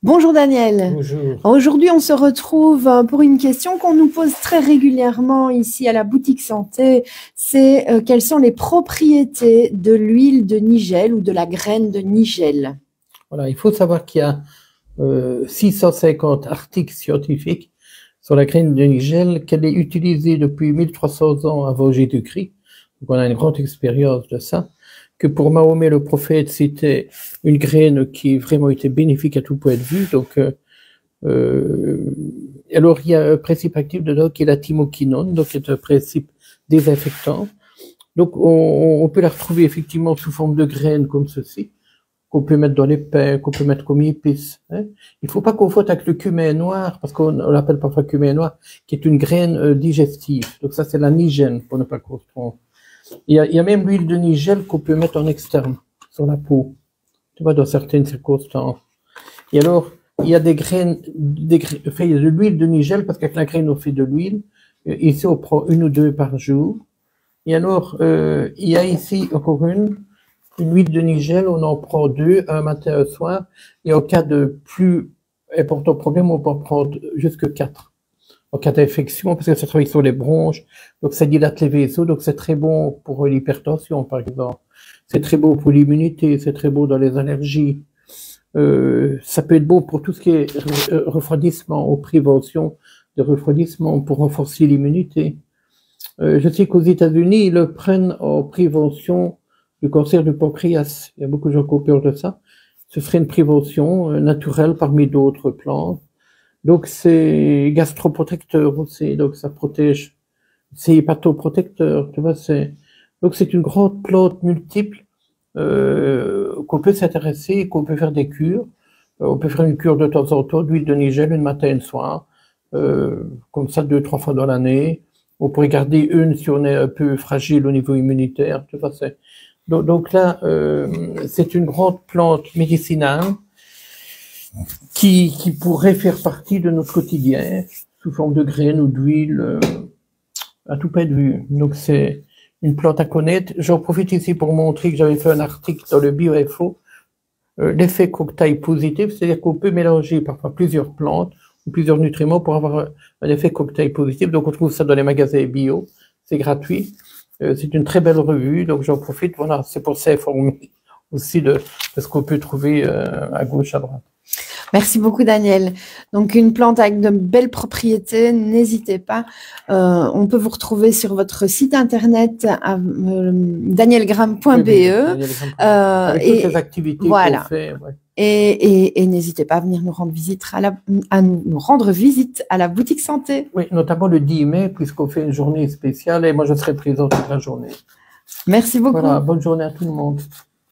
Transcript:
Bonjour Daniel. Bonjour. Aujourd'hui, on se retrouve pour une question qu'on nous pose très régulièrement ici à la boutique santé. C'est quelles sont les propriétés de l'huile de nigel ou de la graine de nigel? Voilà, il faut savoir qu'il y a 650 articles scientifiques sur la graine de nigel, qu'elle est utilisée depuis 1300 ans avant Jésus-Christ. Donc on a une grande expérience de ça. Que pour Mahomet le prophète, c'était une graine qui vraiment était bénéfique à tout point de vue. Donc, alors il y a un principe actif dedans qui est la thymoquinone, donc c'est un principe désinfectant. Donc on peut la retrouver effectivement sous forme de graines comme ceci, qu'on peut mettre dans les pains, qu'on peut mettre comme épice. Hein. Il ne faut pas confondre avec le cumin noir, parce qu'on l'appelle parfois cumin noir, qui est une graine digestive. Donc ça, c'est la nigène, pour ne pas confondre. Il y a même l'huile de nigel qu'on peut mettre en externe, sur la peau, tu vois, dans certaines circonstances. Et alors, il y a des graines, enfin, il y a de l'huile de nigel, parce qu'avec la graine, on fait de l'huile. Ici, on prend une ou deux par jour. Et alors, il y a ici encore une huile de nigel, on en prend deux, un matin, un soir. Et en cas de plus important problème, on peut en prendre jusque quatre. En cas d'infection, parce que ça travaille sur les bronches, donc ça dilate les vaisseaux, donc c'est très bon pour l'hypertension, par exemple. C'est très beau pour l'immunité, c'est très beau dans les allergies. Ça peut être bon pour tout ce qui est refroidissement ou prévention de refroidissement pour renforcer l'immunité. Je sais qu'aux États-Unis, ils le prennent en prévention du cancer du pancréas. Il y a beaucoup de gens qui ont peur de ça. Ce serait une prévention naturelle parmi d'autres plantes. Donc, c'est gastroprotecteur aussi. Donc, ça protège. C'est hépatoprotecteur. Tu vois, donc, c'est une grande plante multiple qu'on peut s'intéresser, qu'on peut faire des cures. On peut faire une cure de temps en temps d'huile de nigel, une matin et une soir. Comme ça, 2, 3 fois dans l'année. On pourrait garder une si on est un peu fragile au niveau immunitaire. Tu vois, donc là, c'est une grande plante médicinale qui pourrait faire partie de notre quotidien sous forme de graines ou d'huile à tout point de vue. Donc c'est une plante à connaître. J'en profite ici pour montrer que j'avais fait un article dans le BioFO, l'effet cocktail positif, c'est-à-dire qu'on peut mélanger parfois plusieurs plantes ou plusieurs nutriments pour avoir un effet cocktail positif. Donc on trouve ça dans les magasins bio, c'est gratuit. C'est une très belle revue, donc j'en profite. Voilà, c'est pour s'informer aussi de ce qu'on peut trouver à gauche, à droite. Merci beaucoup Daniel. Donc une plante avec de belles propriétés, n'hésitez pas. On peut vous retrouver sur votre site internet danielgram.be Avec toutes les activités voilà. qu'on fait. Ouais. Et n'hésitez pas à venir nous rendre visite nous rendre visite à la boutique santé. Oui, notamment le 10 mai, puisqu'on fait une journée spéciale et moi je serai présent toute la journée. Merci beaucoup. Voilà, bonne journée à tout le monde.